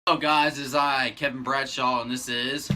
Hello guys, this is I, Kevin Bradshaw, and this is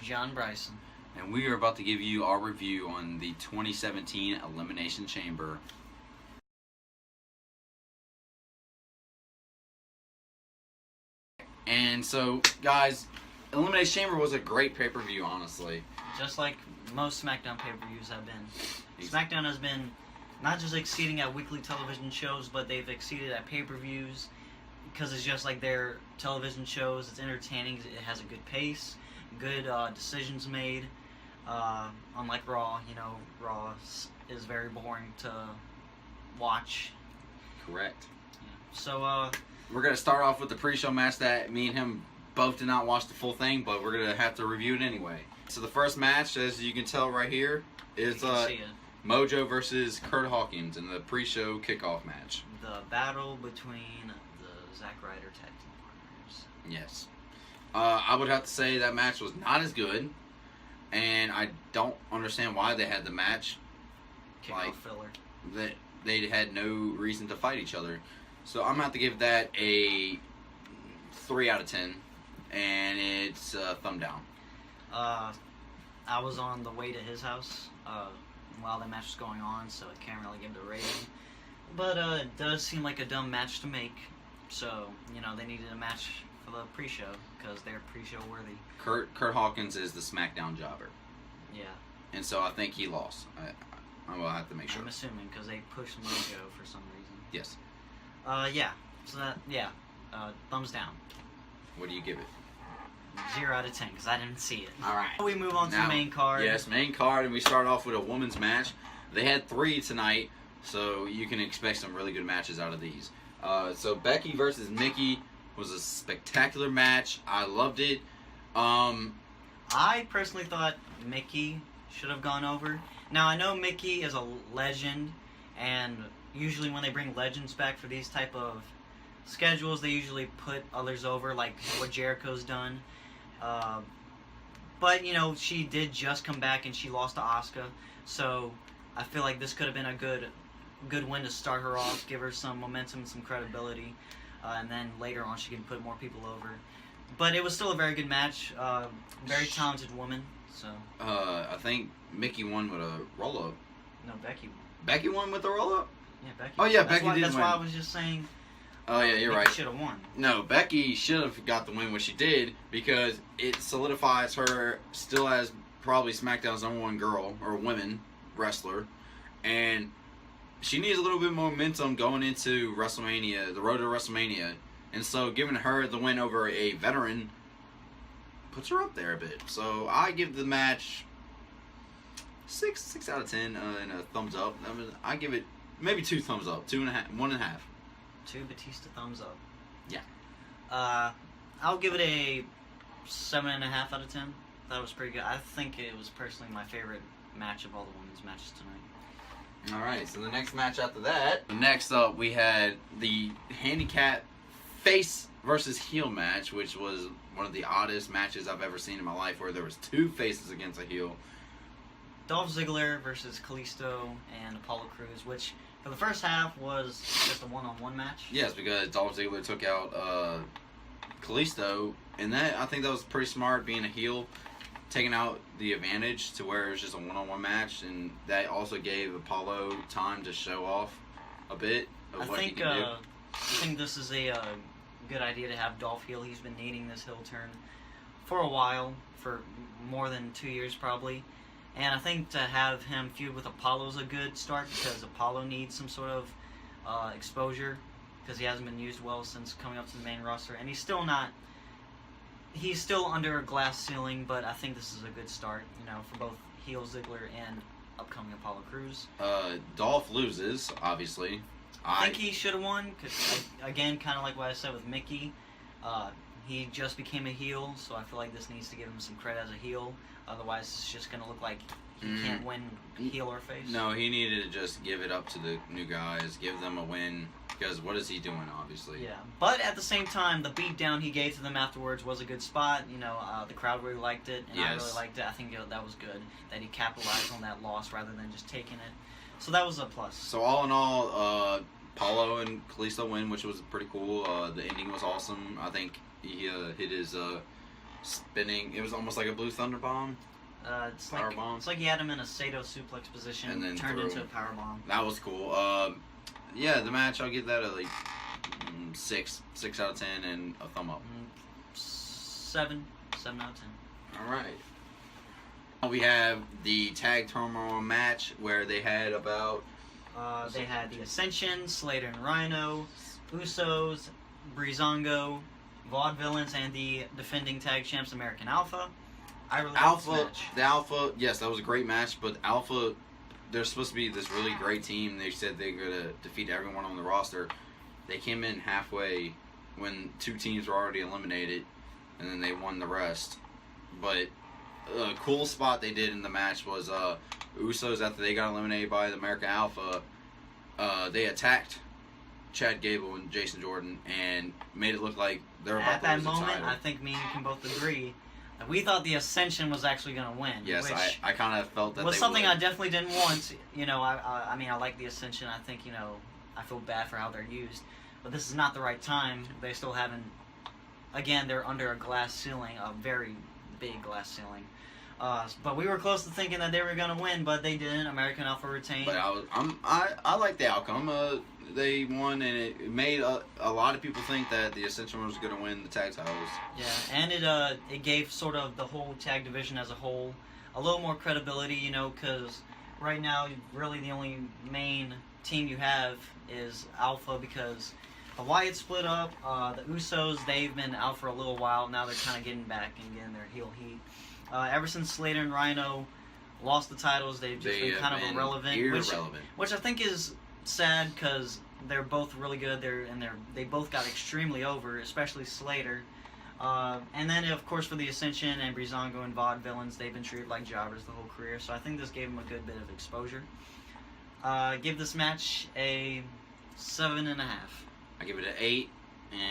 John Bryson. And we are about to give you our review on the 2017 Elimination Chamber. And so, guys, Elimination Chamber was a great pay-per-view, honestly. Just like most SmackDown pay-per-views have been. SmackDown has been not just exceeding at weekly television shows, but they've exceeded at pay-per-views because it's just like their television shows. It's entertaining. It has a good pace, good decisions made. Unlike Raw, Raw is very boring to watch. Correct. Yeah. So, we're going to start off with the pre-show match that me and him both did not watch the full thing, but we're going to have to review it anyway. So the first match, as you can tell right here, is Mojo versus Kurt Hawkins in the pre-show kickoff match. The battle between the Zack Ryder tag team partners. Yes. I would have to say that match was not as good, and I don't understand why they had the match. Kickoff filler. That they had no reason to fight each other. So I'm going to have to give that a 3 out of 10, and it's a thumb down. I was on the way to his house while the match was going on, so I can't really give it a rating. But it does seem like a dumb match to make, so, they needed a match for the pre-show, because they're pre-show worthy. Kurt Hawkins is the SmackDown jobber. Yeah. And so I think he lost. I will have to make sure. I'm assuming, because they pushed Mojo for some reason. Yes. Yeah. So thumbs down. What do you give it? 0 out of 10, because I didn't see it. Alright. We move on to the main card. Yes, main card, and we start off with a women's match. They had 3 tonight, so you can expect some really good matches out of these. So Becky versus Nicky was a spectacular match. I loved it. I personally thought Mickey should have gone over. Now, I know Mickey is a legend, and usually when they bring legends back for these type of schedules, they usually put others over, like what Jericho's done. But, she did just come back and she lost to Asuka, so I feel like this could have been a good win to start her off, give her some momentum, some credibility, and then later on she can put more people over. But it was still a very good match, very talented woman, so. I think Mickey won with a roll-up. No, Becky won. Becky won with a roll-up? Yeah, Becky. Oh, yeah, Becky did win. That's why I was just saying. Oh, yeah, you're right. Becky should have won. No, Becky should have got the win when she did, because it solidifies her still as probably SmackDown's #1 girl, or women wrestler, and she needs a little bit more momentum going into WrestleMania, the road to WrestleMania, and so giving her the win over a veteran puts her up there a bit. So I give the match 6 out of 10 and a thumbs up. I give it maybe 2 thumbs up, 1.5. 2 Batista thumbs up. Yeah. I'll give it a 7.5 out of 10. That was pretty good. I think it was personally my favorite match of all the women's matches tonight. Alright, so the next match after that. Next up, we had the handicap face versus heel match, which was one of the oddest matches I've ever seen in my life, where there was 2 faces against a heel. Dolph Ziggler versus Kalisto and Apollo Crews, which for the first half was just a one-on-one match. Yes, because Dolph Ziggler took out Kalisto, and I think that was pretty smart, being a heel, taking out the advantage to where it was just a one-on-one match, and that also gave Apollo time to show off a bit of what he can do. I think this is a good idea to have Dolph heel. He's been needing this heel turn for a while, for more than 2 years probably. And I think to have him feud with Apollo is a good start, because Apollo needs some sort of exposure, because he hasn't been used well since coming up to the main roster. And he's still under a glass ceiling, but I think this is a good start, for both heel Ziggler and upcoming Apollo Crews. Dolph loses, obviously. I think he should have won, because, again, kind of like what I said with Mickey, he just became a heel, so I feel like this needs to give him some credit as a heel. Otherwise, it's just going to look like he can't win heel or face. No, he needed to just give it up to the new guys, give them a win, because what is he doing, obviously? Yeah, but at the same time, the beatdown he gave to them afterwards was a good spot. The crowd really liked it, and I really liked it. I think that was good, that he capitalized on that loss rather than just taking it. So that was a plus. So all in all, Apollo and Kalisto win, which was pretty cool. The ending was awesome. I think He hit his spinning. It was almost like a Blue Thunder bomb. Power bomb. It's like he had him in a Sato suplex position And then turned threw into a him. power bomb. That was cool. Yeah, the match, I'll give that a 6 out of 10 and a thumb up. 7 out of 10. All right. We have the tag turmoil match where they had about. They had the Ascension, Slater and Rhino, Usos, Breezango, Vaudevillains, and the defending tag champs American Alpha. I really liked this match. The Alpha, yes, that was a great match, but Alpha, they're supposed to be this really great team. They said they're going to defeat everyone on the roster. They came in halfway when 2 teams were already eliminated, and then they won the rest. But a cool spot they did in the match was Usos, after they got eliminated by the American Alpha, they attacked Chad Gable and Jason Jordan and made it look like they were about to lose the title. At that moment, I think me and you can both agree that we thought the Ascension was actually going to win. Yes, which I kind of felt that was they something would. I definitely didn't want. You know, I mean, I like the Ascension. I think, you know, I feel bad for how they're used. But this is not the right time. They still haven't... Again, they're under a glass ceiling, a very big glass ceiling. But we were close to thinking that they were going to win, but they didn't. American Alpha retained. But I like the outcome. They won, and it made a lot of people think that the Ascension was going to win the tag titles. Yeah, and it gave sort of the whole tag division as a whole a little more credibility, you know, because right now, really the only main team you have is Alpha, because the Wyatt split up. The Usos, they've been out for a little while. Now they're kind of getting back and getting their heel heat. Ever since Slater and Rhino lost the titles, they've just been kind of irrelevant. Which I think is sad, because they're both really good. They both got extremely over, especially Slater. And then, of course, for the Ascension and Breezango and Vaudevillains, they've been treated like jobbers the whole career. So I think this gave them a good bit of exposure. Give this match a 7.5. I give it an 8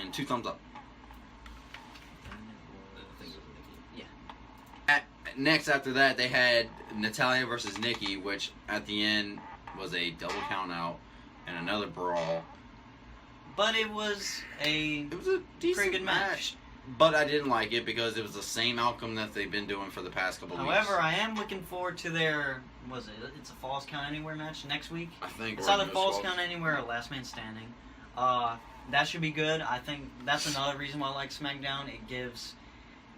and 2 thumbs up. Next, after that, they had Natalya versus Nicky, which at the end was a double count out and another brawl. But it was a decent pretty good match. But I didn't like it because it was the same outcome that they've been doing for the past couple weeks. However, I am looking forward to their, it's a Falls Count Anywhere match next week? I think it's either Falls Count Anywhere or Last Man Standing. That should be good. I think that's another reason why I like SmackDown. It gives...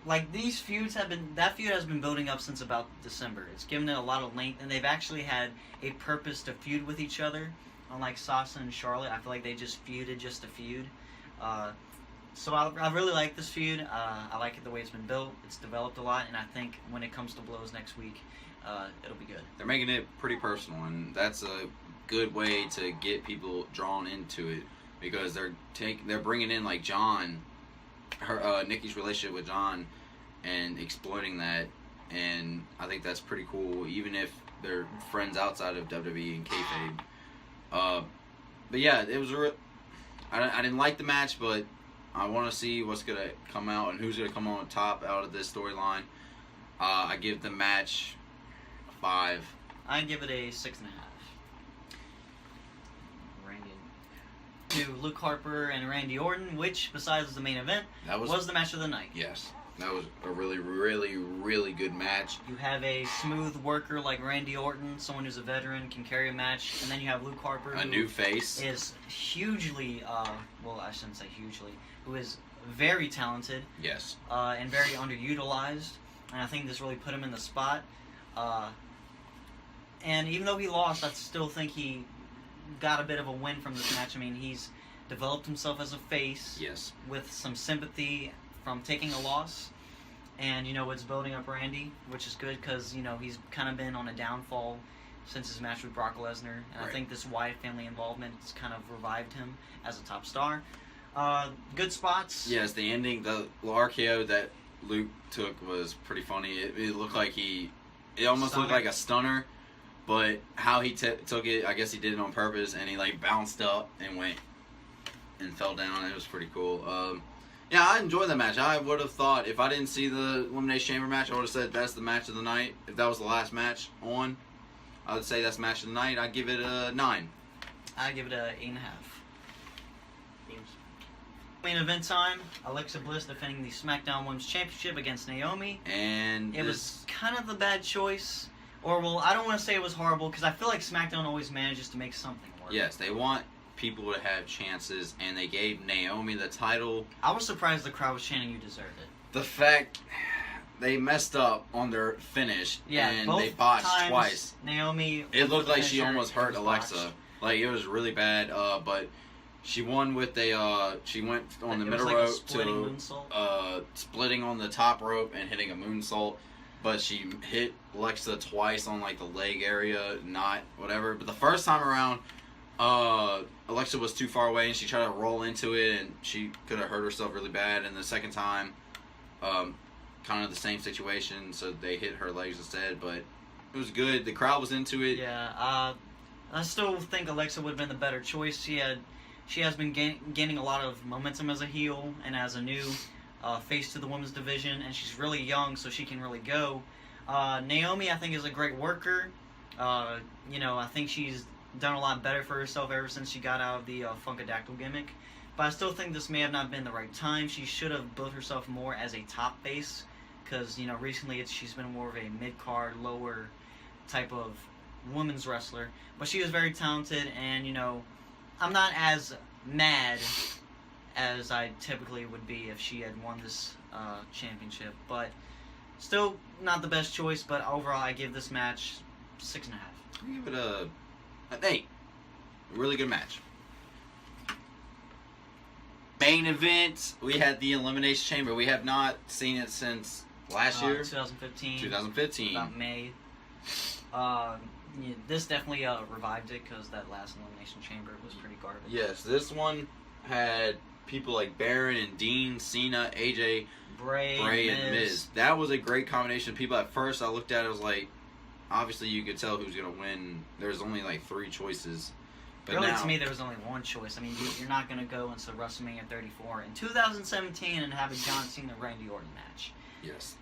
Like, these feuds that feud has been building up since about December. It's given it a lot of length, and they've actually had a purpose to feud with each other. Unlike Sasha and Charlotte, I feel like they just feuded just to feud. So I really like this feud. I like it the way it's been built. It's developed a lot, and I think when it comes to blows next week, it'll be good. They're making it pretty personal, and that's a good way to get people drawn into it, because they're bringing in, like, John, Nikki's relationship with John, and exploiting that, and I think that's pretty cool, even if they're friends outside of WWE and kayfabe. But yeah, it was I didn't like the match, but I want to see what's gonna come out and who's gonna come on top out of this storyline. I give the match a 5. I give it a 6.5. To Luke Harper and Randy Orton, which, besides the main event, was the match of the night. Yes, that was a really, really, really good match. You have a smooth worker like Randy Orton, someone who's a veteran, can carry a match, and then you have Luke Harper, a new face, is hugely, well, I shouldn't say hugely, who is very talented. Yes. And very underutilized, and I think this really put him in the spot. And even though he lost, I still think he got a bit of a win from this match. I mean, he's developed himself as a face. Yes. With some sympathy from taking a loss. And, you know, it's building up Randy, which is good because, you know, he's kind of been on a downfall since his match with Brock Lesnar. And I think this Wyatt family involvement has kind of revived him as a top star. Good spots. Yes, the ending, the RKO that Luke took was pretty funny. It looked like it almost looked like a stunner. But how he took it, I guess he did it on purpose, and he, like, bounced up and went and fell down. It was pretty cool. Yeah, I enjoyed that match. I would have thought, if I didn't see the Elimination Chamber match, I would have said that's the match of the night. If that was the last match on, I would say that's the match of the night. I'd give it a 9. I'd give it a 8.5. Main event time. Alexa Bliss defending the SmackDown Women's Championship against Naomi. And it was kind of the bad choice. Or, well, I don't want to say it was horrible, because I feel like SmackDown always manages to make something work. Yes, they want people to have chances, and they gave Naomi the title. I was surprised the crowd was chanting, "You deserve it." The fact they messed up on their finish, and both they botched times, twice. Naomi, it looked like she almost hurt botched. Alexa. Like, it was really bad, but she won with she went on the middle rope to splitting on the top rope and hitting a moonsault. But she hit Alexa twice on, like, the leg area, not whatever. But the first time around, Alexa was too far away, and she tried to roll into it, and she could have hurt herself really bad. And the second time, kind of the same situation, so they hit her legs instead. But it was good. The crowd was into it. Yeah, I still think Alexa would have been the better choice. She has been gaining a lot of momentum as a heel and as a new face to the women's division, and she's really young, so she can really go. Naomi, I think, is a great worker. I think she's done a lot better for herself ever since she got out of the Funkadactyl gimmick. But I still think this may have not been the right time. She should have built herself more as a top face, because recently she's been more of a mid-card, lower type of women's wrestler. But she is very talented, and I'm not as mad as I typically would be if she had won this championship. But still not the best choice, but overall I give this match 6.5. I give it an 8. Really good match. Main event, we had the Elimination Chamber. We have not seen it since last year. 2015. 2015. About May. This definitely revived it, because that last Elimination Chamber was pretty garbage. Yes, this one had people like Baron and Dean, Cena, AJ, Bray, and Miz. That was a great combination of people. At first, I looked at it, I was like, obviously you could tell who's going to win. There's only like 3 choices. But really, now, to me, there was only one choice. I mean, you're not going to go into WrestleMania 34 in 2017 and have a John Cena-Randy Orton match. Yes.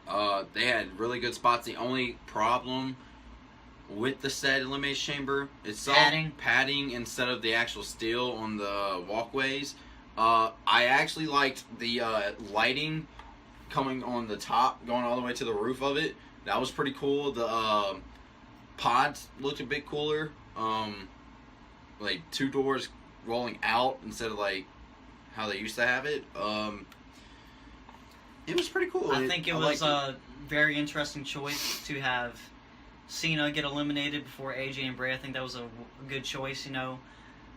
They had really good spots. The only problem with the said Elimination Chamber itself, padding instead of the actual steel on the walkways. I actually liked the lighting coming on the top, going all the way to the roof of it. That was pretty cool. The pods looked a bit cooler. Like 2 doors rolling out instead of like how they used to have it. It was pretty cool. I think it was a very interesting choice to have Cena get eliminated before AJ and Bray. I think that was a good choice,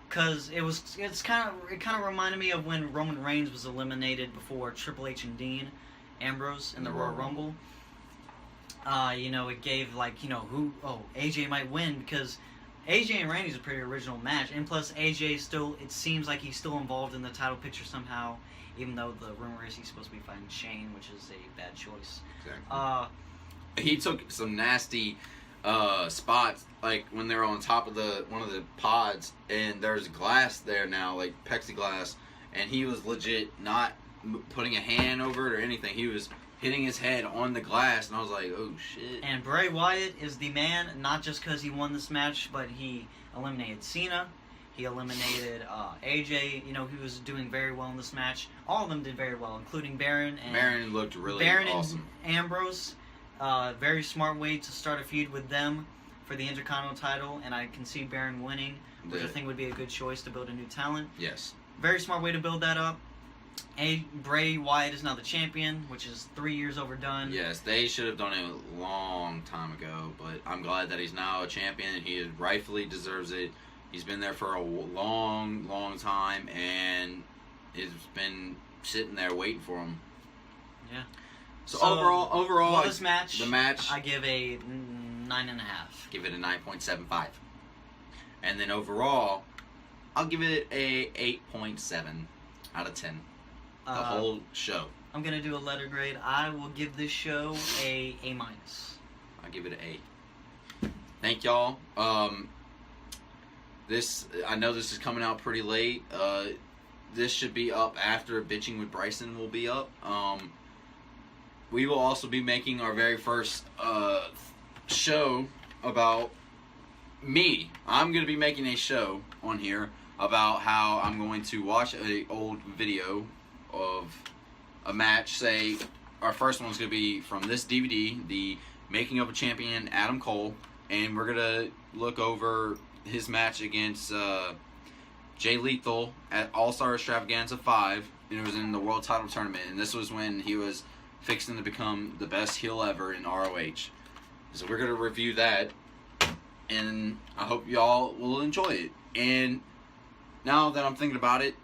because it kind of reminded me of when Roman Reigns was eliminated before Triple H and Dean Ambrose in the Royal Rumble. It gave AJ might win, because AJ and Randy's a pretty original match, and plus AJ it seems like he's still involved in the title picture somehow, even though the rumor is he's supposed to be fighting Shane, which is a bad choice. Exactly. He took some nasty spots, like when they're on top of one of the pods, and there's glass there now, like plexiglass, and he was legit not putting a hand over it or anything. He was hitting his head on the glass, and I was like, oh shit. And Bray Wyatt is the man, not just because he won this match, but he eliminated Cena, he eliminated AJ, he was doing very well in this match. All of them did very well, including Baron. And Baron looked really awesome. And Ambrose, very smart way to start a feud with them for the Intercontinental title, and I can see Baron winning, which I think would be a good choice to build a new talent. Yes. Very smart way to build that up. Bray Wyatt is now the champion, which is 3 years overdone. Yes, they should have done it a long time ago, but I'm glad that he's now a champion. He rightfully deserves it. He's been there for a long, long time, and it's been sitting there waiting for him. Yeah. So overall, this match, the match, I give a 9.5. Give it a 9.75, and then overall, I'll give it a 8.7 out of 10. The whole show. I'm gonna do a letter grade. I will give this show a A-. I'll give it an A. Thank y'all. I know this is coming out pretty late. This should be up after Bitching with Bryson will be up. We will also be making our very first show about me. I'm going to be making a show on here about how I'm going to watch an old video of a match. Say our first one's going to be from this DVD, the Making of a Champion, Adam Cole, and we're going to look over his match against Jay Lethal at All-Star Extravaganza 5, and it was in the World Title Tournament, and this was when he was fixing to become the best heel ever in ROH. So we're going to review that, and I hope y'all will enjoy it. And now that I'm thinking about it,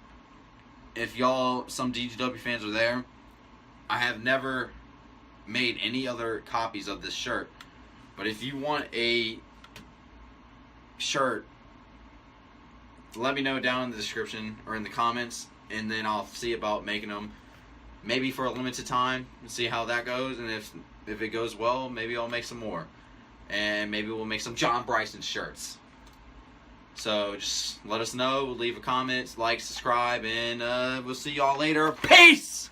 if y'all, some DGW fans are there, I have never made any other copies of this shirt. But if you want a shirt, let me know down in the description or in the comments, and then I'll see about making them maybe for a limited time and see how that goes. And if it goes well, maybe I'll make some more. And maybe we'll make some John Bryson shirts. So just let us know, leave a comment, like, subscribe, and we'll see y'all later. Peace!